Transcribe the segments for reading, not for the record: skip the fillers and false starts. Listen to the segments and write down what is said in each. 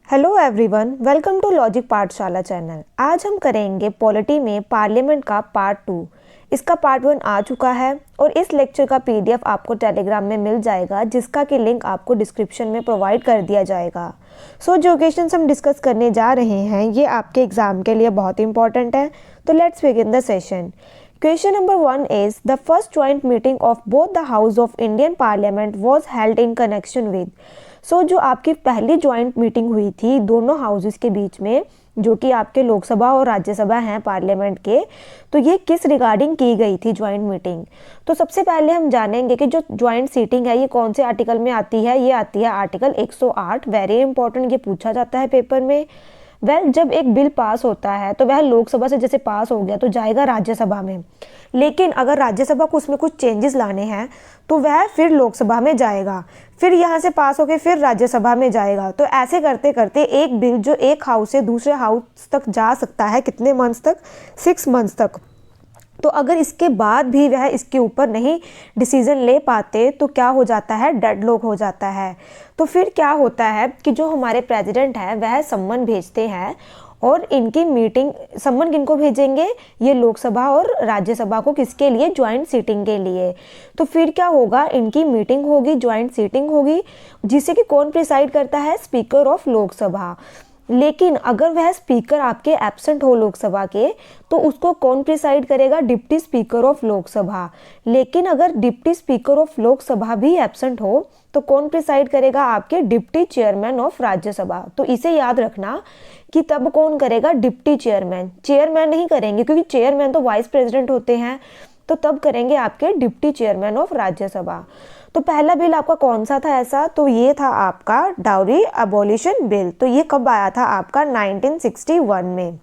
Hello everyone, welcome to logic Pathshala channel. आज हम करेंगे पॉलिटी में पार्लियामेंट का पार्ट 2। इसका पार्ट 1 आ चुका है और इस लेक्चर का पीडीएफ आपको टेलीग्राम में मिल जाएगा, जिसका कि लिंक आपको डिस्क्रिप्शन में प्रोवाइड कर दिया जाएगा। जो क्वेश्चंस हम डिस्कस करने जा रहे हैं ये आपके एग्जाम के लिए बहुत इंपॉर्टेंट है। तो let's begin the session. Question number 1 is the first joint meeting of both the House of Indian Parliament was held in connection with। जो आपकी पहली ज्वाइंट मीटिंग हुई थी दोनों हाउसेस के बीच में, जो कि आपके लोकसभा और राज्यसभा हैं पार्लियामेंट के, तो ये किस रिगार्डिंग की गई थी ज्वाइंट मीटिंग। तो सबसे पहले हम जानेंगे कि जो ज्वाइंट सीटिंग है ये कौन से आर्टिकल में आती है। ये आती है आर्टिकल 108। वेरी इंपॉर्टेंट, ये पूछा जाता है पेपर में। जब एक बिल पास होता है तो वह लोकसभा से जैसे पास हो गया तो जाएगा राज्यसभा में, लेकिन अगर राज्यसभा को उसमें कुछ चेंजेस लाने हैं तो वह फिर लोकसभा में जाएगा, फिर यहाँ से पास होकर फिर राज्यसभा में जाएगा। तो ऐसे करते करते एक बिल जो एक हाउस से दूसरे हाउस तक जा सकता है, कितने मंथ्स तक? 6 मंथ्स तक। तो अगर इसके बाद भी वह इसके ऊपर नहीं डिसीजन ले पाते तो क्या हो जाता है? डेडलॉक हो जाता है। तो फिर क्या होता है कि जो हमारे प्रेसिडेंट है वह सम्मन भेजते हैं और इनकी मीटिंग, सम्मन किनको भेजेंगे? ये लोकसभा और राज्यसभा को, किसके लिए? ज्वाइंट सीटिंग के लिए। तो फिर क्या होगा? इनकी मीटिंग होगी, ज्वाइंट सीटिंग होगी, जिसे कि कौन प्रिसाइड करता है? Speaker of Lok Sabha. लेकिन अगर वह स्पीकर आपके एब्सेंट हो लोकसभा के तो उसको कौन प्रिसाइड करेगा? Deputy speaker of Lok Sabha. लेकिन अगर डिप्टी स्पीकर ऑफ लोकसभा भी एब्सेंट हो तो कौन प्रिसाइड करेगा? आपके डिप्टी चेयरमैन ऑफ राज्यसभा। तो इसे याद रखना कि तब कौन करेगा? Deputy chairman. चेयरमैन नहीं करेंगे क्योंकि चेयरमैन तो वाइस प्रेसिडेंट होते हैं, तो तब करेंगे आपके डिप्टी चेयरमैन ऑफ राज्यसभा। तो पहला बिल आपका कौन सा था ऐसा? तो ये था आपका डाउरी अबॉलिशन बिल। तो ये कब आया था? आपका 1961 में।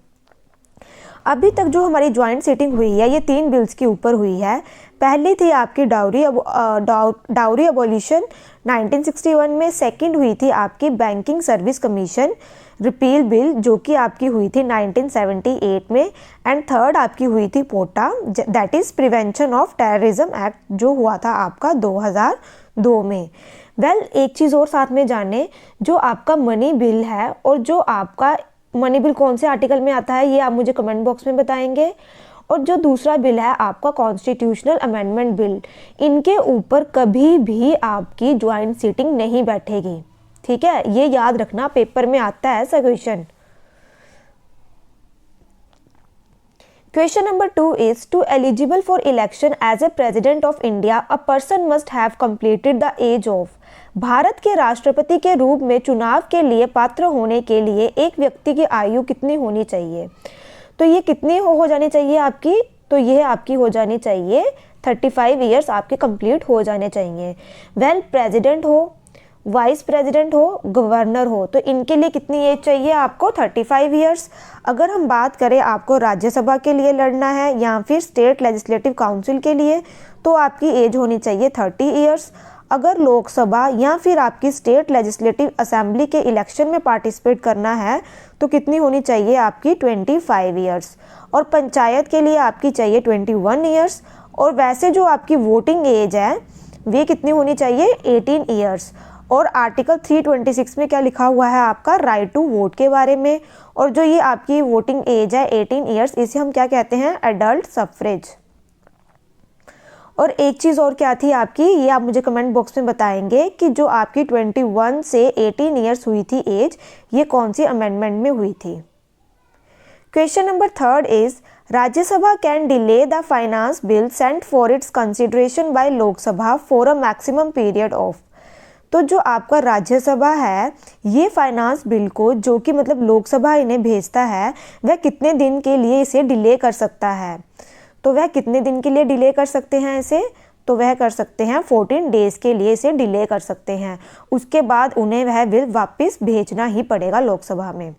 अभी तक जो हमारी ज्वाइंट सीटिंग हुई है ये 3 बिल्स के ऊपर हुई है। पहली थी आपकी डाउरी अबॉलिशन 1961 में। सेकंड हुई थी आपकी banking service commission repeal bill, जो कि आपकी हुई थी 1978 में। एंड थर्ड आपकी हुई थी POTA, that is prevention of terrorism act, जो हुआ था आपका 2002 में। एक चीज़ और साथ में जाने, जो आपका मनी बिल है और जो आपका मनी बिल कौन से आर्टिकल में आता है ये आप मुझे कमेंट बॉक्स में बताएंगे। और जो दूसरा बिल है आपका कॉन्स्टिट्यूशनल अमेंडमेंट बिल, इनके ऊपर कभी भी आपकी ज्वाइंट सीटिंग नहीं बैठेगी। ठीक है, ये याद रखना, पेपर में आता है ऐसा question. Question number 2 is to eligible for election as a president of India, a person must have completed the age of। Bharat के राष्ट्रपति के रूप में चुनाव के लिए पात्र होने के लिए एक व्यक्ति की आयु कितनी होनी चाहिए? तो ये कितनी हो जानी चाहिए आपकी? तो ये आपकी हो जानी चाहिए 35 ईयर्स आपके कंप्लीट हो जाने चाहिए। प्रेसिडेंट हो, वाइस प्रेसिडेंट हो, गवर्नर हो, तो इनके लिए कितनी एज चाहिए आपको? 35 ईयर्स। अगर हम बात करें आपको राज्यसभा के लिए लड़ना है या फिर स्टेट लेजिस्लेटिव काउंसिल के लिए तो आपकी एज होनी चाहिए 30 ईयर्स। अगर लोकसभा या फिर आपकी स्टेट लेजिस्लेटिव असेंबली के इलेक्शन में पार्टिसिपेट करना है तो कितनी होनी चाहिए आपकी? 25 ईयर्स। और पंचायत के लिए आपकी चाहिए 21 ईयर्स। और वैसे जो आपकी वोटिंग एज है वे कितनी होनी चाहिए? 18 ईयर्स। और आर्टिकल 326 में क्या लिखा हुआ है आपका? राइट टू वोट के बारे में। और जो ये आपकी वोटिंग एज है 18 ईयर्स, इसे हम क्या कहते हैं? Adult suffrage. और एक चीज़ और क्या थी आपकी, ये आप मुझे कमेंट बॉक्स में बताएंगे कि जो आपकी 21 से 18 ईयर्स हुई थी एज, ये कौन सी अमेंडमेंट में हुई थी? Question number 3 is Rajya Sabha can delay the finance bill sent for its consideration bye Lok Sabha for a maximum period of. तो जो आपका राज्यसभा है ये फाइनेंस बिल को, जो कि मतलब लोकसभा इन्हें भेजता है, वह कितने दिन के लिए इसे डिले कर सकता है? तो वह कितने दिन के लिए डिले कर सकते हैं इसे? तो वह कर सकते हैं 14 डेज के लिए इसे डिले कर सकते हैं। उसके बाद उन्हें वह बिल वापस भेजना ही पड़ेगा लोकसभा में।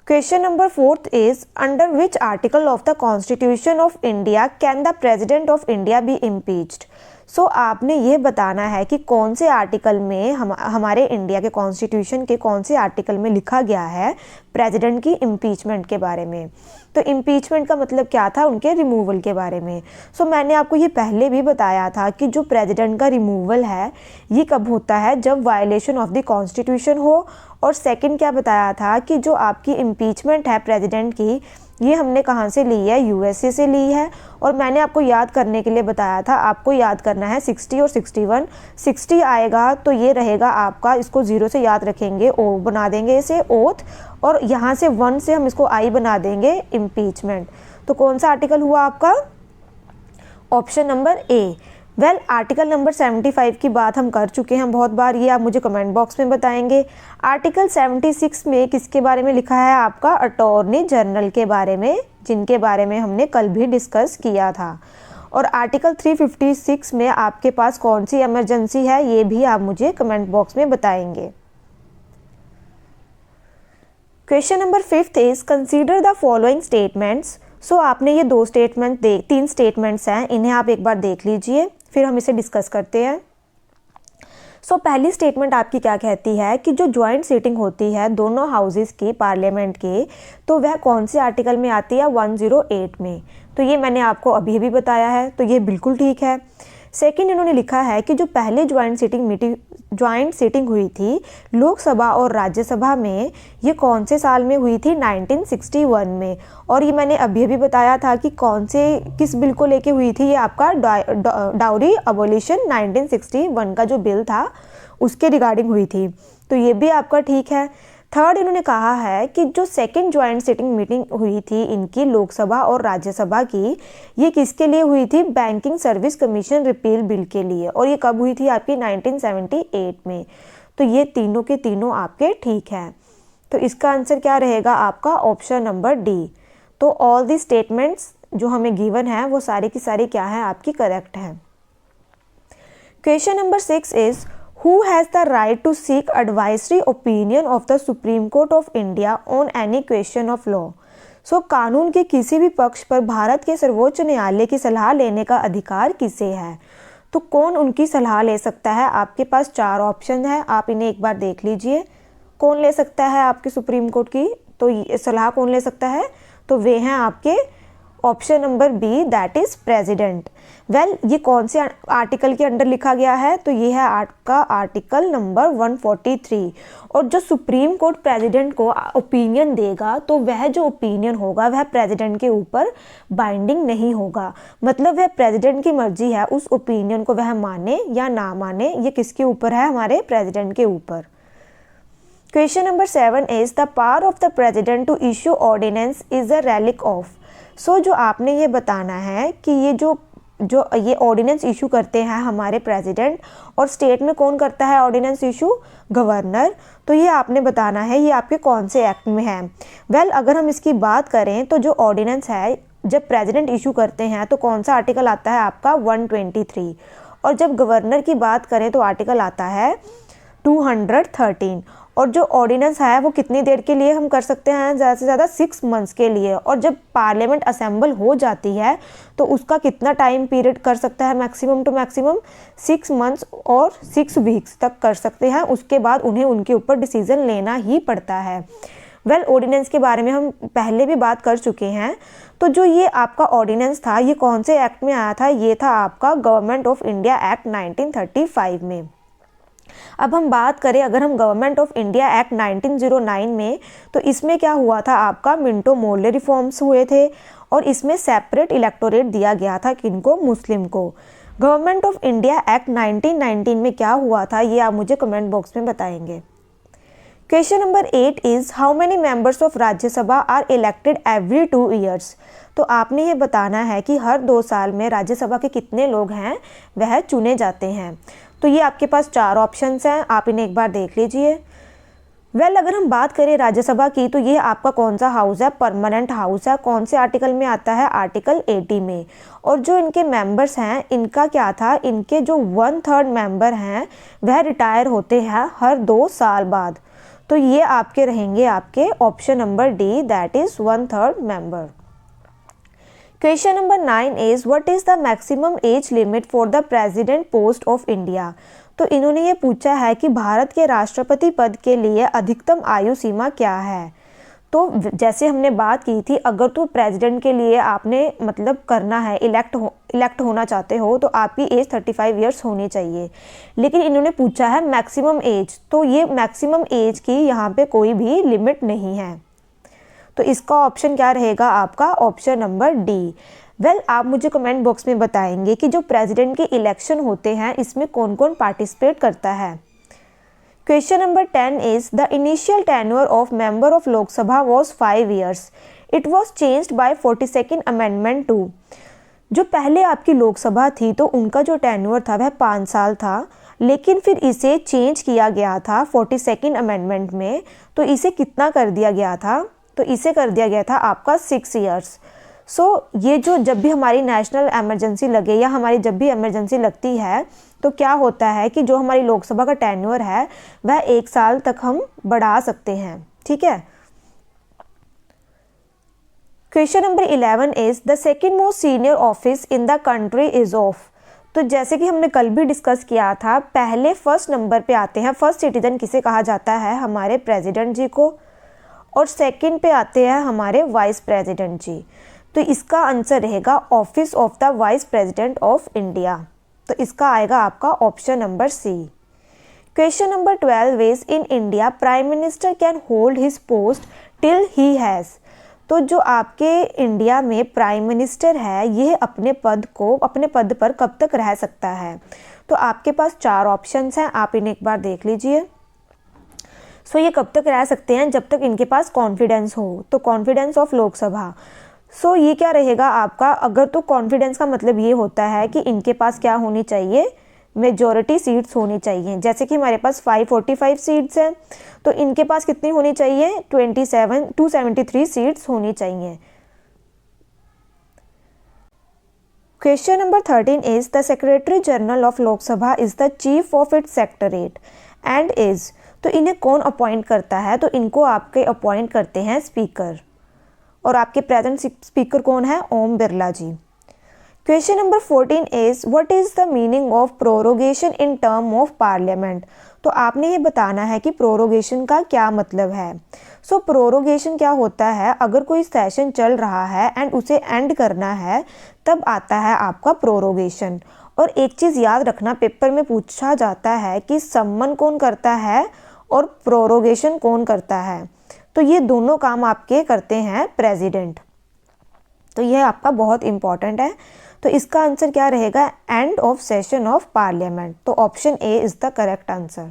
Question number 4 is under which article of the constitution of India can the president of India be impeached. So आपने ये बताना है कि कौन से आर्टिकल में हमारे इंडिया के कॉन्स्टिट्यूशन के कौन से आर्टिकल में लिखा गया है प्रेसिडेंट की इम्पीचमेंट के बारे में। तो इम्पीचमेंट का मतलब क्या था, उनके रिमूवल के बारे में। सो मैंने आपको ये पहले भी बताया था कि जो प्रेसिडेंट का रिमूवल है ये कब होता है, जब वायलेशन ऑफ द कॉन्स्टिट्यूशन हो। और सेकंड क्या बताया था कि जो आपकी इम्पीचमेंट है प्रेसिडेंट की, ये हमने कहाँ से ली है, यूएसए से ली है। और मैंने आपको याद करने के लिए बताया था, आपको याद करना है 60 और 61। 60 आएगा तो ये रहेगा आपका, इसको 0 से याद रखेंगे, ओ बना देंगे इसे ओथ, और यहाँ से 1 से हम इसको आई बना देंगे इम्पीचमेंट। तो कौन सा आर्टिकल हुआ आपका, ऑप्शन नंबर ए। वेल आर्टिकल नंबर 75 की बात हम कर चुके हैं बहुत बार, ये आप मुझे कमेंट बॉक्स में बताएंगे। आर्टिकल 76 में किसके बारे में लिखा है आपका, अटॉर्नी जनरल के बारे में, जिनके बारे में हमने कल भी डिस्कस किया था। और आर्टिकल 356 में आपके पास कौन सी इमरजेंसी है, ये भी आप मुझे कमेंट बॉक्स में बताएंगे। Question number 5 is consider the following statements. So आपने ये तीन स्टेटमेंट्स हैं, इन्हें आप एक बार देख लीजिए, फिर हम इसे डिस्कस करते हैं। सो पहली स्टेटमेंट आपकी क्या कहती है कि जो ज्वाइंट सीटिंग होती है दोनों हाउसेस की पार्लियामेंट के, तो वह कौन से आर्टिकल में आती है, 108 में। तो ये मैंने आपको अभी भी बताया है, तो ये बिल्कुल ठीक है। सेकंड इन्होंने लिखा है कि जो पहले ज्वाइंट सीटिंग हुई थी लोकसभा और राज्यसभा में, ये कौन से साल में हुई थी, 1961 में। और ये मैंने अभी भी बताया था कि किस बिल को लेके हुई थी, ये आपका डाउरी अबोलिशन 1961 का जो बिल था उसके रिगार्डिंग हुई थी, तो ये भी आपका ठीक है। थर्ड इन्होंने कहा है कि जो सेकंड ज्वाइंट सिटिंग मीटिंग हुई थी इनकी लोकसभा और राज्यसभा की, ये किसके लिए हुई थी, banking service commission repeal bill के लिए। और ये कब हुई थी आपकी, 1978 में। तो ये तीनों के तीनों आपके ठीक हैं। तो इसका आंसर क्या रहेगा आपका, ऑप्शन नंबर डी। तो ऑल दी स्टेटमेंट्स जो हमें गिवन है वो सारी की सारी क्या है आपकी, करेक्ट है। Question number 6 is Who has the right to seek advisory opinion of the Supreme Court of India on any question of law? So, कानून के किसी भी पक्ष पर भारत के सर्वोच्च न्यायालय की सलाह लेने का अधिकार किसे है। तो कौन उनकी सलाह ले सकता है, आपके पास 4 ऑप्शन है, आप इन्हें एक बार देख लीजिए। कौन ले सकता है आपके सुप्रीम कोर्ट की तो सलाह कौन ले सकता है, तो वे हैं आपके option number B, that is president. Well ये कौन से आर्टिकल के अंडर लिखा गया है, तो ये है आपका आर्टिकल नंबर 143। और जो सुप्रीम कोर्ट प्रेसिडेंट को ओपिनियन देगा तो वह जो ओपिनियन होगा वह प्रेसिडेंट के ऊपर बाइंडिंग नहीं होगा, मतलब वह प्रेसिडेंट की मर्जी है उस ओपिनियन को वह माने या ना माने, ये किसके ऊपर है, हमारे प्रेसिडेंट के ऊपर। Question number 7 is the power of the president to issue ordinance is a relic of. So जो आपने ये बताना है कि ये जो ये ऑर्डिनेंस इशू करते हैं हमारे प्रेसिडेंट, और स्टेट में कौन करता है ऑर्डिनेंस इशू, गवर्नर। तो ये आपने बताना है ये आपके कौन से एक्ट में है। वेल अगर हम इसकी बात करें तो जो ऑर्डिनेंस है जब प्रेसिडेंट इशू करते हैं तो कौन सा आर्टिकल आता है आपका, 123। और जब गवर्नर की बात करें तो आर्टिकल आता है 213। और जो ऑर्डिनेंस है वो कितनी देर के लिए हम कर सकते हैं, ज़्यादा से ज़्यादा 6 मंथ्स के लिए। और जब पार्लियामेंट असेंबल हो जाती है तो उसका कितना टाइम पीरियड कर सकता है, मैक्सिमम टू मैक्सिमम 6 मंथ्स और 6 वीक्स तक कर सकते हैं। उसके बाद उन्हें उनके ऊपर डिसीजन लेना ही पड़ता है। वेल ऑर्डिनेंस के बारे में हम पहले भी बात कर चुके हैं। तो जो ये आपका ऑर्डिनेंस था ये कौन से एक्ट में आया था, ये था आपका गवर्नमेंट ऑफ इंडिया एक्ट 1935 में। अब हम बात करें अगर हम गवर्नमेंट ऑफ इंडिया एक्ट 1909 में, तो इसमें क्या हुआ था आपका, मिंटो मोर्ले रिफॉर्म्स हुए थे और इसमें सेपरेट इलेक्टोरेट दिया गया था किनको, मुस्लिम को। गवर्नमेंट ऑफ इंडिया एक्ट 1919 में क्या हुआ था ये आप मुझे कमेंट बॉक्स में बताएंगे। Question number 8 is how many members of Rajya Sabha are elected every 2 years. तो आपने ये बताना है कि हर 2 साल में राज्यसभा के कितने लोग हैं वह चुने जाते हैं। तो ये आपके पास 4 ऑप्शंस हैं, आप इन्हें एक बार देख लीजिए। वेल अगर हम बात करें राज्यसभा की तो ये आपका कौन सा हाउस है, परमानेंट हाउस है। कौन से आर्टिकल में आता है, आर्टिकल 80 में। और जो इनके मेंबर्स हैं इनका क्या था, इनके जो 1/3 मेंबर हैं वह रिटायर होते हैं हर 2 साल बाद। तो ये आपके रहेंगे आपके option number D, that is 1/3 member. Question number 9 is what is the maximum age limit for the president post of India. तो इन्होंने ये पूछा है कि भारत के राष्ट्रपति पद के लिए अधिकतम आयु सीमा क्या है। तो जैसे हमने बात की थी, अगर तो प्रेसिडेंट के लिए आपने मतलब करना है, इलेक्ट होना चाहते हो, तो आपकी एज 35 ईयर्स होनी चाहिए। लेकिन इन्होंने पूछा है मैक्सिमम एज, तो ये मैक्सिमम एज की यहाँ पे कोई भी लिमिट नहीं है। तो इसका ऑप्शन क्या रहेगा आपका? Option number D. आप मुझे कमेंट बॉक्स में बताएंगे कि जो प्रेसिडेंट के इलेक्शन होते हैं इसमें कौन कौन पार्टिसिपेट करता है। Question number 10 is the initial tenure of member of Lok Sabha was 5 years, it was changed by 42nd amendment 2। जो पहले आपकी लोकसभा थी तो उनका जो टेन्योर था वह 5 साल था, लेकिन फिर इसे चेंज किया गया था 42nd अमेंडमेंट में। तो इसे कितना कर दिया गया था? तो इसे कर दिया गया था आपका 6 ईयर्स। ये जो जब भी हमारी नेशनल इमरजेंसी लगे या हमारी जब भी इमरजेंसी लगती है तो क्या होता है कि जो हमारी लोकसभा का टेन्योर है वह 1 साल तक हम बढ़ा सकते हैं। ठीक है। Question number 11 is the second most senior office in the country is of. तो जैसे कि हमने कल भी डिस्कस किया था, पहले फर्स्ट नंबर पे आते हैं, फर्स्ट सिटीजन किसे कहा जाता है? हमारे प्रेसिडेंट जी को, और सेकंड पे आते हैं हमारे वाइस प्रेसिडेंट जी। तो इसका आंसर रहेगा office of the vice president of India. तो इसका आएगा आपका option number C. Question number 12 is in India prime minister can hold his post till he has. तो जो आपके इंडिया में प्राइम मिनिस्टर है यह अपने पद पर कब तक रह सकता है? तो आपके पास 4 ऑप्शंस हैं, आप इन्हें एक बार देख लीजिए। ये कब तक रह सकते हैं? जब तक इनके पास कॉन्फिडेंस हो। तो कॉन्फिडेंस ऑफ लोकसभा। ये क्या रहेगा आपका? अगर तो कॉन्फिडेंस का मतलब ये होता है कि इनके पास क्या होनी चाहिए? मेजॉरिटी सीट्स होनी चाहिए। जैसे कि हमारे पास 545 सीट्स हैं, तो इनके पास कितनी होनी चाहिए? 273 सीट्स होनी चाहिए। Question number 13 is the secretary general of Lok Sabha is the chief of its secretariat and is. तो इन्हें कौन अपॉइंट करता है? तो इनको आपके अपॉइंट करते हैं स्पीकर, और आपके प्रेजेंट स्पीकर कौन है? Om Birla ji. Question number 14 is what is the meaning of prorogation in term of parliament. तो आपने ये बताना है कि प्रोरोगेशन का क्या मतलब है। प्रोरोगेशन क्या होता है? अगर कोई सेशन चल रहा है एंड उसे एंड करना है तब आता है आपका प्रोरोगेशन। और एक चीज़ याद रखना, पेपर में पूछा जाता है कि सम्मन कौन करता है और प्रोरोगेशन कौन करता है। तो ये दोनों काम आपके करते हैं प्रेसिडेंट। तो यह आपका बहुत इंपॉर्टेंट है। तो इसका आंसर क्या रहेगा? End of session of parliament. तो option A is the correct answer.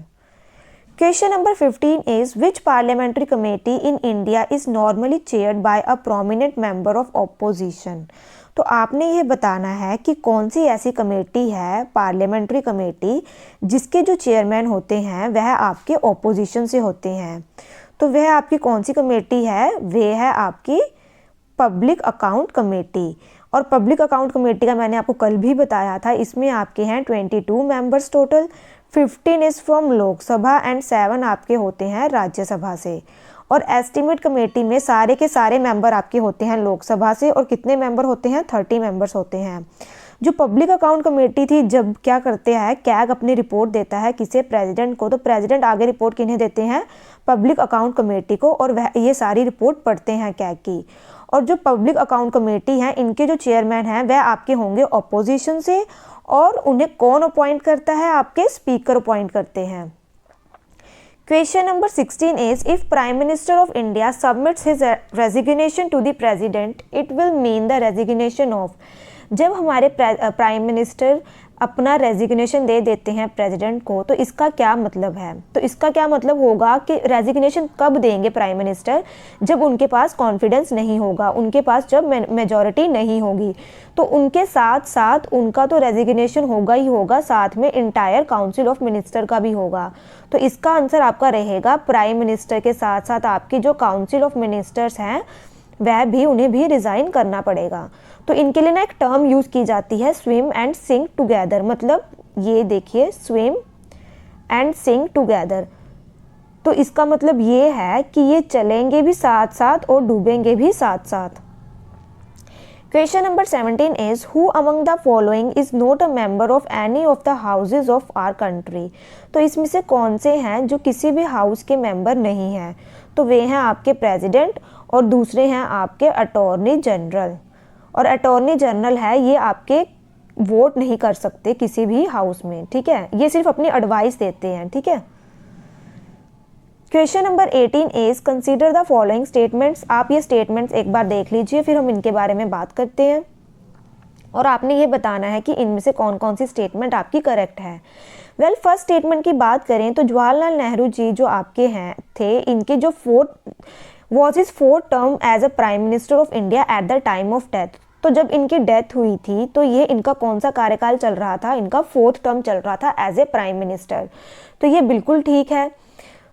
Question number 15 is which parliamentary committee in India is normally chaired by a prominent member of opposition. तो आपने ये बताना है कि कौन सी ऐसी कमेटी है, पार्लियामेंट्री कमेटी, जिसके जो चेयरमैन होते हैं वह आपके ऑपोजिशन से होते हैं। तो वह आपकी कौन सी कमेटी है? वह है आपकी पब्लिक अकाउंट कमेटी। और पब्लिक अकाउंट कमेटी का मैंने आपको कल भी बताया था, इसमें आपके हैं 22 members total, 15 is from Lok Sabha and 7 आपके होते हैं राज्यसभा से। और एस्टीमेट कमेटी में सारे के सारे मेंबर आपके होते हैं लोकसभा से, और कितने मेंबर होते हैं? 30 मेंबर्स होते हैं। जो पब्लिक अकाउंट कमेटी थी, जब क्या करते हैं, कैग अपनी रिपोर्ट देता है किसे? प्रेसिडेंट को। तो प्रेसिडेंट आगे रिपोर्ट किन्हें देते हैं? पब्लिक अकाउंट कमेटी को, और वह ये सारी रिपोर्ट पढ़ते हैं कैग की। और जो पब्लिक अकाउंट कमेटी है, इनके जो चेयरमैन हैं वह आपके होंगे ऑपोजिशन से, और उन्हें कौन अपॉइंट करता है? आपके स्पीकर अपॉइंट करते हैं। Question number 16 is if prime minister of India submits his resignation to the president it will mean the resignation of. जब हमारे प्राइम मिनिस्टर अपना रेजिग्नेशन दे देते हैं प्रेसिडेंट को, तो इसका क्या मतलब है? तो इसका क्या मतलब होगा कि रेजिग्नेशन कब देंगे प्राइम मिनिस्टर? जब उनके पास कॉन्फिडेंस नहीं होगा, उनके पास जब मेजॉरिटी नहीं होगी। तो उनके साथ साथ उनका तो रेजिग्नेशन होगा ही होगा, साथ में इंटायर काउंसिल ऑफ मिनिस्टर का भी होगा। तो इसका आंसर आपका रहेगा प्राइम मिनिस्टर के साथ साथ आपकी जो काउंसिल ऑफ मिनिस्टर्स हैं वह भी, उन्हें भी रिज़ाइन करना पड़ेगा। तो इनके लिए ना एक टर्म यूज़ की जाती है, स्विम एंड सिंक टुगेदर। मतलब ये देखिए, स्विम एंड सिंक टुगेदर। तो इसका मतलब ये है कि ये चलेंगे भी साथ साथ और डूबेंगे भी साथ साथ। Question number 17 is who among the following is not a member of any of the houses of our country. तो इसमें से कौन से हैं जो किसी भी हाउस के मेंबर नहीं हैं। तो वे हैं आपके प्रेसिडेंट और दूसरे हैं आपके अटॉर्नी जनरल। और अटॉर्नी जनरल है ये आपके वोट नहीं कर सकते किसी भी हाउस में, ठीक है, ये सिर्फ अपनी एडवाइस देते हैं, ठीक है। Question number 18 is consider the following statements. आप ये स्टेटमेंट्स एक बार देख लीजिए, फिर हम इनके बारे में बात करते हैं और आपने ये बताना है कि इनमें से कौन कौन सी स्टेटमेंट आपकी करेक्ट है। वेल, फर्स्ट स्टेटमेंट की बात करें तो जवाहरलाल नेहरू जी जो आपके हैं थे, इनके जो was his fourth term as a prime minister of India at the time of death. तो जब इनकी डेथ हुई थी तो ये इनका कौन सा कार्यकाल चल रहा था, इनका फोर्थ टर्म चल रहा था एज ए प्राइम मिनिस्टर। तो ये बिल्कुल ठीक है।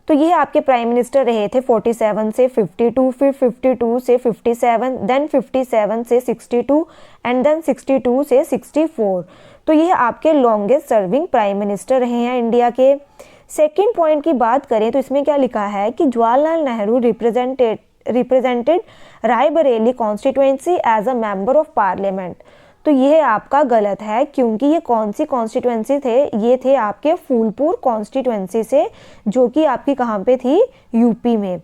तो ये आपके प्राइम मिनिस्टर रहे थे 47 से 52, फिर 52 से 57, देन 57 से 62 एंड देन 62 से 64। तो ये आपके लॉन्गेस्ट सर्विंग प्राइम मिनिस्टर रहे हैं इंडिया के। सेकंड पॉइंट की बात करें तो इसमें क्या लिखा है कि Jawaharlal Nehru represented Raebareli constituency as a member of parliament. तो ये आपका गलत है, क्योंकि ये कौन सी कॉन्स्टिट्यूएंसी थे, ये थे आपके फूलपुर कॉन्स्टिट्यूएंसी से, जो कि आपकी कहाँ पे थी, यूपी में।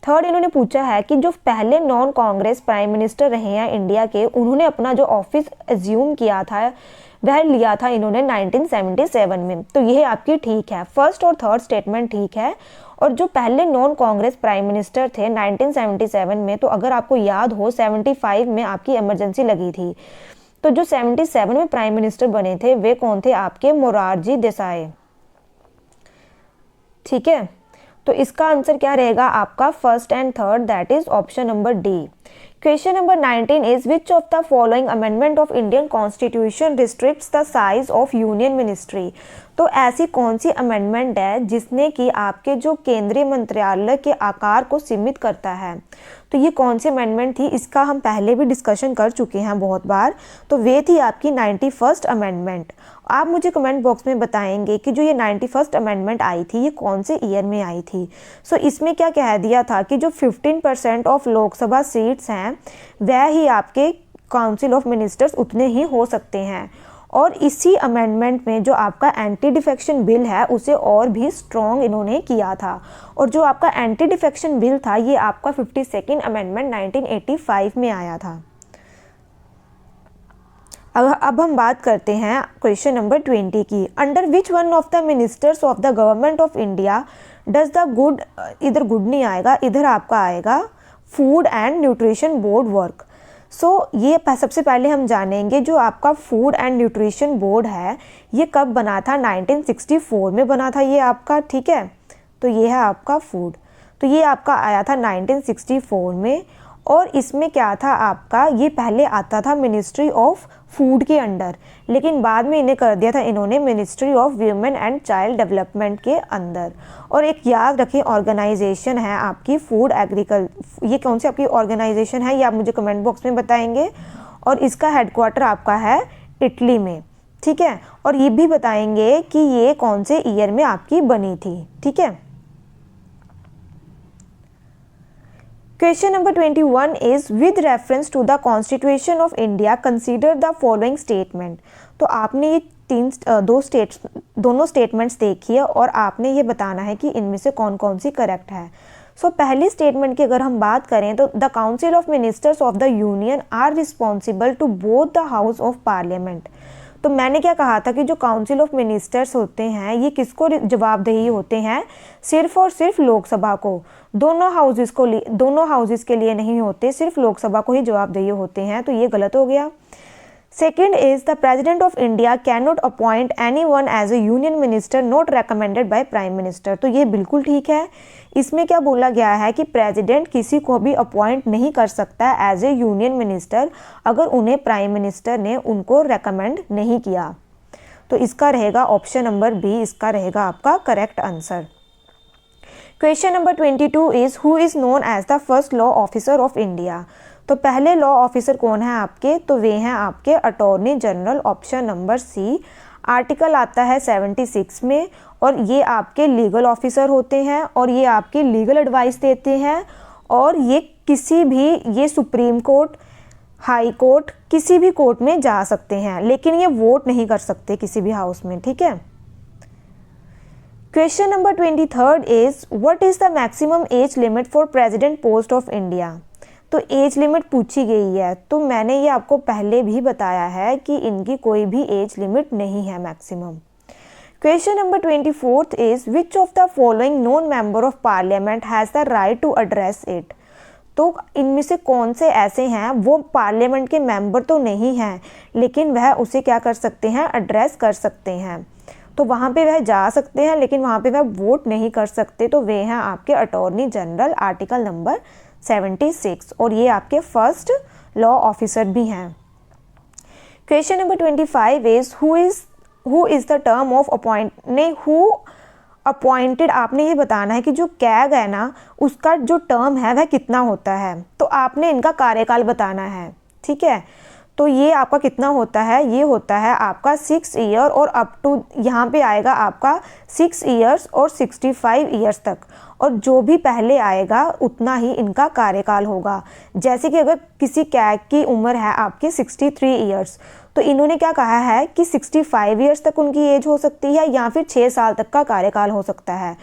थर्ड इन्होंने पूछा है कि जो पहले नॉन कांग्रेस प्राइम मिनिस्टर रहे हैं इंडिया के, उन्होंने अपना जो ऑफिस एज्यूम किया था वह लिया था इन्होंने 1977 में। तो यह आपकी ठीक है, फर्स्ट और थर्ड स्टेटमेंट ठीक है। और जो पहले नॉन कांग्रेस प्राइम मिनिस्टर थे 1977 में, तो अगर आपको याद हो 75 में आपकी इमरजेंसी लगी थी, तो जो 77 में प्राइम मिनिस्टर बने थे वे कौन थे, आपके मोरारजी देसाई, ठीक है। तो इसका आंसर क्या रहेगा आपका first and third, that is option number D. Question number 19 is which of the following amendment of Indian constitution restricts the size of union ministry. तो ऐसी कौन सी अमेंडमेंट है जिसने कि आपके जो केंद्रीय मंत्रालय के आकार को सीमित करता है। तो ये कौन सी अमेंडमेंट थी, इसका हम पहले भी डिस्कशन कर चुके हैं बहुत बार। तो वे थी आपकी 91st अमेंडमेंट। आप मुझे कमेंट बॉक्स में बताएंगे कि जो ये 91st अमेंडमेंट आई थी ये कौन से ईयर में आई थी। सो इसमें क्या कह दिया था कि जो 15% ऑफ लोकसभा सीट्स हैं वह ही आपके काउंसिल ऑफ मिनिस्टर्स उतने ही हो सकते हैं। और इसी अमेंडमेंट में जो आपका एंटी डिफेक्शन बिल है उसे और भी स्ट्रॉन्ग इन्होंने किया था। और जो आपका एंटी डिफेक्शन बिल था ये आपका 52nd अमेंडमेंट 1985 में आया था। अब हम बात करते हैं क्वेश्चन नंबर 20 की। Under which one of the ministers of the government of India does the good, इधर गुड नहीं आएगा, इधर आपका आएगा food and nutrition board work. ये सबसे पहले हम जानेंगे जो आपका फूड एंड न्यूट्रिशन बोर्ड है ये कब बना था, 1964 में बना था ये आपका, ठीक है। तो ये है आपका फूड, तो ये आपका आया था 1964 में। और इसमें क्या था आपका, ये पहले आता था मिनिस्ट्री ऑफ फूड के अंडर, लेकिन बाद में इन्हें कर दिया था इन्होंने ministry of women and child development के अंदर। और एक याद रखें ऑर्गेनाइजेशन है आपकी फूड एग्रीकल्चर, ये कौन सी आपकी ऑर्गेनाइजेशन है ये आप मुझे कमेंट बॉक्स में बताएंगे। और इसका हेडक्वार्टर आपका है इटली में, ठीक है। और ये भी बताएंगे कि ये कौन से ईयर में आपकी बनी थी, ठीक है। Question number 21 is with reference to the constitution of India consider the following statement. तो आपने ये दोनों स्टेटमेंट्स देखी है और आपने ये बताना है कि इनमें से कौन कौन सी करेक्ट है। पहली स्टेटमेंट की अगर हम बात करें तो the council of ministers of the union are responsible to both the house of parliament. तो मैंने क्या कहा था कि जो काउंसिल ऑफ मिनिस्टर्स होते हैं ये किसको जवाबदेही होते हैं, सिर्फ और सिर्फ लोकसभा को, दोनों हाउसेस के लिए नहीं होते, सिर्फ लोकसभा को ही जवाबदेही होते हैं। तो ये गलत हो गया। Second is the president of India can not appoint any one as a union minister not recommended by prime minister. तो ये बिल्कुल ठीक है। इसमें क्या बोला गया है कि प्रेसिडेंट किसी को भी अपॉइंट नहीं कर सकता एज ए यूनियन मिनिस्टर अगर उन्हें प्राइम मिनिस्टर ने उनको रेकमेंड नहीं किया। तो इसका रहेगा ऑप्शन नंबर बी, इसका रहेगा आपका correct answer. Question number 22 is who is known as the first law officer of India. तो पहले लॉ ऑफिसर कौन है आपके, तो वे हैं आपके attorney general, option number C. Article आता है 76 में और ये आपके लीगल ऑफिसर होते हैं और ये आपकी लीगल एडवाइस देते हैं। और ये सुप्रीम कोर्ट, हाई कोर्ट, किसी भी कोर्ट में जा सकते हैं, लेकिन ये वोट नहीं कर सकते किसी भी हाउस में, ठीक है। Question number 23 is what is the maximum age limit for president post of India. तो एज लिमिट पूछी गई है, तो मैंने ये आपको पहले भी बताया है कि इनकी कोई भी एज लिमिट नहीं है maximum. Question number 24 is which of the following non member of parliament has the right to address it. तो इनमें से कौन से ऐसे हैं, वो पार्लियामेंट के मेंबर तो नहीं हैं, लेकिन वह उसे क्या कर सकते हैं, एड्रेस कर सकते हैं। तो वहाँ पे वह जा सकते हैं, लेकिन वहाँ पे वह वोट नहीं कर सकते। तो वे हैं आपके अटॉर्नी जनरल, आर्टिकल नंबर 76, और ये आपके फर्स्ट लॉ ऑफिसर भी हैं। Question number 25 is who is the term of appointed. आपने ये बताना है कि जो कैग है ना, उसका जो टर्म है वह कितना होता है। तो आपने इनका कार्यकाल बताना है, ठीक है। तो ये आपका कितना होता है, ये होता है आपका 6 ईयर और अप टू, यहाँ पे आएगा आपका 6 ईयर्स और 65 ईयर्स तक, और जो भी पहले आएगा उतना ही इनका कार्यकाल होगा। जैसे कि अगर किसी कैग की उम्र है आपकी 63 ईयर्स, तो इन्होंने क्या कहा है कि 65 ईयर्स तक उनकी एज हो सकती है, या फिर 6 साल तक का कार्यकाल हो सकता है।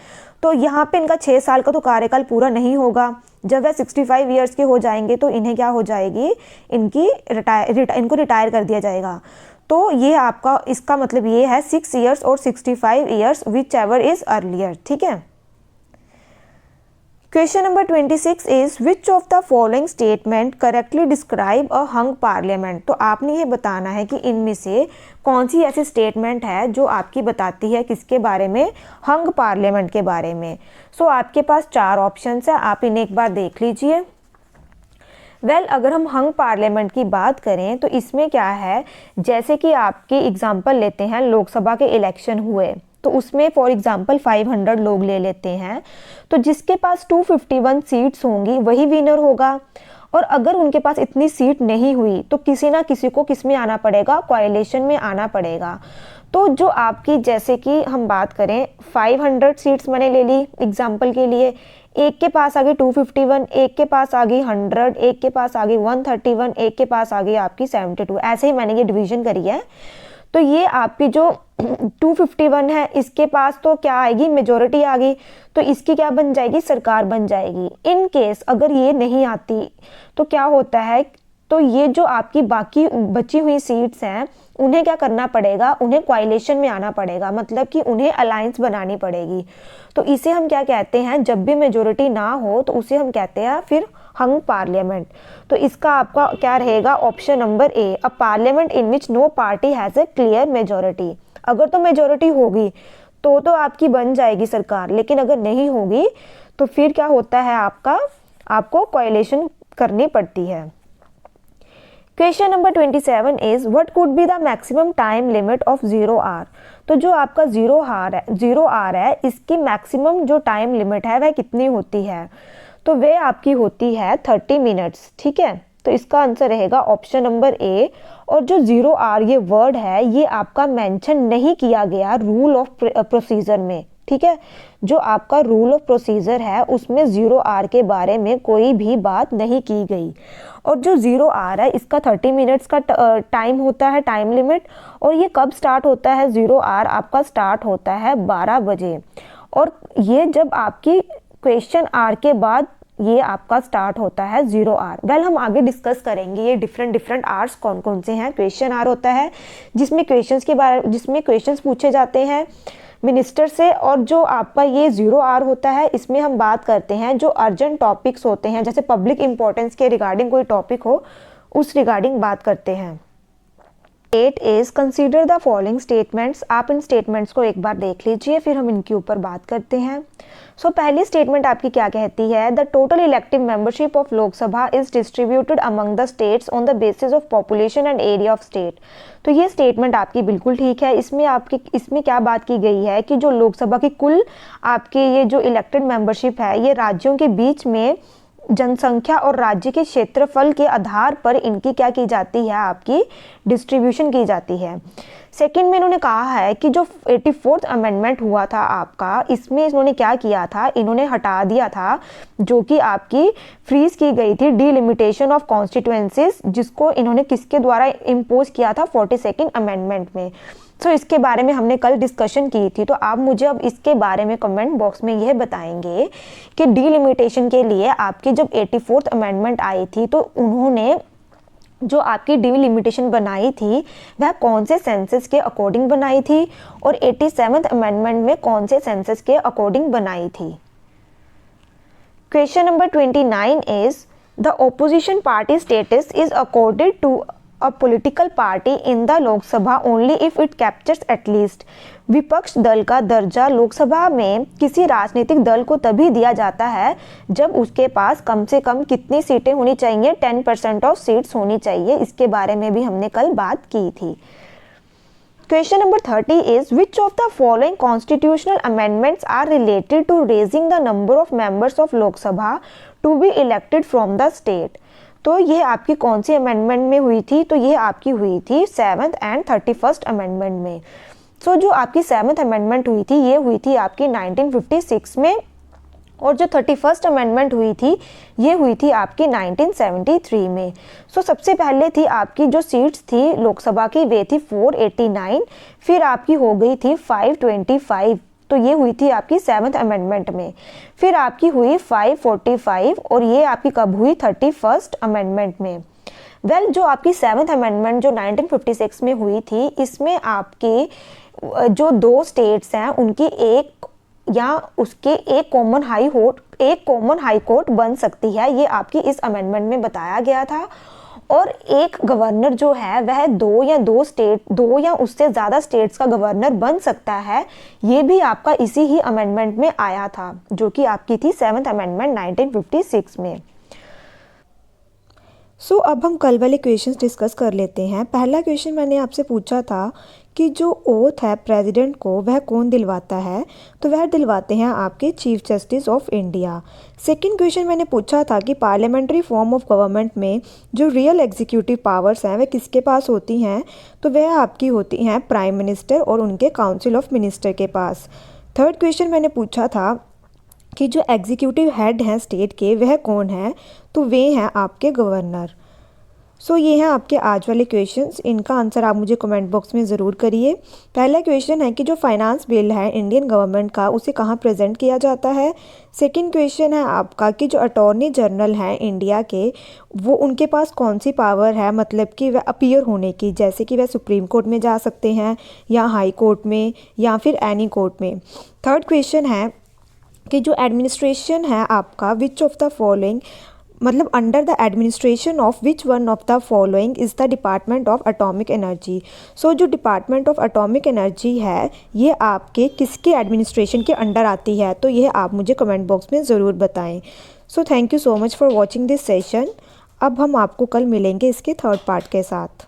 तो यहाँ पे इनका 6 साल का तो कार्यकाल पूरा नहीं होगा। जब वह 65 ईयर्स के हो जाएंगे तो इन्हें क्या हो जाएगी, इनको रिटायर कर दिया जाएगा। तो ये आपका, इसका मतलब ये है 6 ईयर्स और 65 years, which ever is earlier, ठीक है। Question number 26 is which of the following statement correctly describe a hung parliament. तो आपने ये बताना है कि इनमें से कौन सी ऐसी स्टेटमेंट है जो आपकी बताती है किसके बारे में, हंग पार्लियामेंट के बारे में। सो आपके पास 4 ऑप्शंस है, आप इन्हें एक बार देख लीजिए। अगर हम हंग पार्लियामेंट की बात करें तो इसमें क्या है, जैसे कि आपकी एग्जाम्पल लेते हैं, लोकसभा के इलेक्शन हुए तो उसमें फॉर एग्जांपल 500 लोग ले लेते हैं, तो जिसके पास 251 सीट्स होंगी वही विनर होगा। और अगर उनके पास इतनी सीट नहीं हुई तो किसी ना किसी को किस में आना पड़ेगा, कोएलिशन में आना पड़ेगा। तो जो आपकी, जैसे कि हम बात करें 500 सीट्स मैंने ले ली एग्जाम्पल के लिए, एक के पास आ गई 251, एक के पास आ गई 100, एक के पास आ गई 131, एक के पास आ गई आपकी 72, ऐसे ही मैंने ये डिवीजन करी है। तो ये आपकी जो 251 है, इसके पास तो क्या आएगी, मेजोरिटी आ गई, तो इसकी क्या बन जाएगी, सरकार बन जाएगी। इन केस अगर ये नहीं आती तो क्या होता है, तो ये जो आपकी बाकी बची हुई सीट्स हैं उन्हें क्या करना पड़ेगा, उन्हें कोएलिशन में आना पड़ेगा, मतलब कि उन्हें अलायंस बनानी पड़ेगी। तो इसे हम क्या कहते हैं, जब भी मेजोरिटी ना हो तो उसे हम कहते हैं फिर हंग पार्लियामेंट। तो इसका आपका क्या रहेगा, option number A, a parliament in which no party has a clear majority. अगर तो मेजोरिटी होगी तो आपकी बन जाएगी सरकार, लेकिन अगर नहीं होगी तो फिर क्या होता है, आपको कोएलिशन करनी पड़ती है। Question number 27 is what could be the maximum time limit of 0 hour. तो जो आपका 0 आवर है, इसकी मैक्सिमम जो टाइम लिमिट है वह कितनी होती है, तो वह आपकी होती है 30 मिनट्स, ठीक है। तो इसका आंसर रहेगा ऑप्शन नंबर ए। और जो 0 आवर ये वर्ड है, ये आपका मेंशन नहीं किया गया रूल ऑफ प्रोसीजर में, ठीक है। जो आपका रूल ऑफ प्रोसीजर है उसमें 0 आवर के बारे में कोई भी बात नहीं की गई। और जो 0 आवर है, इसका 30 मिनट्स का टाइम होता है, टाइम लिमिट। और ये कब स्टार्ट होता है, 0 आवर आपका स्टार्ट होता है 12 बजे। और ये जब आपकी क्वेश्चन आवर के बाद ये आपका स्टार्ट होता है 0 आवर। हम आगे डिस्कस करेंगे ये डिफरेंट आवर्स कौन कौन से हैं। क्वेश्चन आवर होता है जिसमें क्वेश्चंस पूछे जाते हैं मिनिस्टर से, और जो आपका ये 0 आवर होता है इसमें हम बात करते हैं जो अर्जेंट टॉपिक्स होते हैं, जैसे पब्लिक इंपॉर्टेंस के रिगार्डिंग कोई टॉपिक हो उस रिगार्डिंग बात करते हैं। 8 is consider the following statements. आप इन स्टेटमेंट्स को एक बार देख लीजिए, फिर हम इनके ऊपर बात करते हैं। पहली स्टेटमेंट आपकी क्या कहती है, the total elective membership of Lok Sabha is distributed among the states on the basis of population and area of state. तो ये स्टेटमेंट आपकी बिल्कुल ठीक है। इसमें क्या बात की गई है कि जो लोकसभा की कुल आपकी ये जो इलेक्टेड मेंबरशिप है, ये राज्यों के बीच में जनसंख्या और राज्य के क्षेत्रफल के आधार पर इनकी क्या की जाती है, आपकी डिस्ट्रीब्यूशन की जाती है। सेकंड में इन्होंने कहा है कि जो 84th अमेंडमेंट हुआ था आपका, इसमें इन्होंने क्या किया था, इन्होंने हटा दिया था जो कि आपकी फ्रीज की गई थी डिलिमिटेशन ऑफ कॉन्स्टिट्यूएंसीज, जिसको इन्होंने किसके द्वारा इम्पोज किया था, 42nd अमेंडमेंट में। तो इसके बारे में हमने कल डिस्कशन की थी। तो आप मुझे अब इसके बारे में कमेंट बॉक्स में यह बताएंगे कि डिलिमिटेशन के लिए आपकी जब 84th अमेंडमेंट आई थी तो उन्होंने जो आपकी डिलिमिटेशन बनाई थी वह कौन से सेंसस के अकॉर्डिंग बनाई थी और 87th अमेंडमेंट में कौन से सेंसस के अकॉर्डिंग बनाई थी। Question number 29 is the opposition party status is accorded to a political party in the लोक सभा only if it captures at least। विपक्ष दल का दर्जा लोकसभा में किसी राजनीतिक दल को तभी दिया जाता है जब उसके पास कम से कम कितनी सीटें होनी चाहिए, 10% ऑफ सीट्स होनी चाहिए। इसके बारे में भी हमने कल बात की थी। Question number 30 is which of the following constitutional amendments are related to raising the number of members of Lok Sabha to be elected from the state। तो यह आपकी कौन सी अमेंडमेंट में हुई थी, तो यह आपकी हुई थी 7th एंड 31st अमेंडमेंट में। सो जो आपकी 7th अमेंडमेंट हुई थी ये हुई थी आपकी 1956 में, और जो 31st अमेंडमेंट हुई थी ये हुई थी आपकी 1973 में। सो सबसे पहले थी आपकी जो सीट्स थी लोकसभा की वे थी 489, फिर आपकी हो गई थी 525, तो ये हुई थी आपकी 7th अमेंडमेंट में। फिर आपकी हुई 545 और ये आपकी कब हुई, 31st अमेंडमेंट में। वेल जो आपकी 7th अमेंडमेंट जो 1956 में हुई थी, इसमें आपके जो दो स्टेट्स हैं उनकी एक या उसके एक कॉमन हाई कोर्ट बन सकती है, ये आपकी इस अमेंडमेंट में बताया गया था। और एक गवर्नर जो है वह दो या उससे ज़्यादा स्टेट्स का गवर्नर बन सकता है, ये भी आपका इसी ही अमेंडमेंट में आया था जो कि आपकी थी 7th अमेंडमेंट 1956 में। अब हम कल वाले क्वेश्चंस डिस्कस कर लेते हैं। पहला क्वेश्चन मैंने आपसे पूछा था कि जो ओथ है प्रेसिडेंट को वह कौन दिलवाता है, तो वह दिलवाते हैं आपके chief justice of India. Second question मैंने पूछा था कि पार्लियामेंट्री फॉर्म ऑफ गवर्नमेंट में जो रियल एग्जीक्यूटिव पावर्स हैं वह किसके पास होती हैं, तो वह आपकी होती हैं प्राइम मिनिस्टर और उनके काउंसिल ऑफ मिनिस्टर के पास। थर्ड क्वेश्चन मैंने पूछा था कि जो एग्जीक्यूटिव हेड हैं स्टेट के वह कौन है, तो वे हैं आपके गवर्नर। ये हैं आपके आज वाले क्वेश्चंस, इनका आंसर आप मुझे कमेंट बॉक्स में ज़रूर करिए। पहला क्वेश्चन है कि जो फाइनेंस बिल है इंडियन गवर्नमेंट का उसे कहाँ प्रेजेंट किया जाता है। सेकंड क्वेश्चन है आपका कि जो अटॉर्नी जनरल हैं इंडिया के वो उनके पास कौन सी पावर है, मतलब कि वह अपीयर होने की, जैसे कि वह सुप्रीम कोर्ट में जा सकते हैं या हाई कोर्ट में या फिर एनी कोर्ट में। थर्ड क्वेश्चन है कि जो एडमिनिस्ट्रेशन है आपका विच ऑफ द फॉलोइंग, मतलब under the administration of which one of the following is the department of atomic energy. जो डिपार्टमेंट ऑफ एटॉमिक एनर्जी है ये आपके किसके एडमिनिस्ट्रेशन के अंडर आती है, तो यह आप मुझे कमेंट बॉक्स में ज़रूर बताएं। Thank you so much for watching this session. अब हम आपको कल मिलेंगे इसके थर्ड पार्ट के साथ।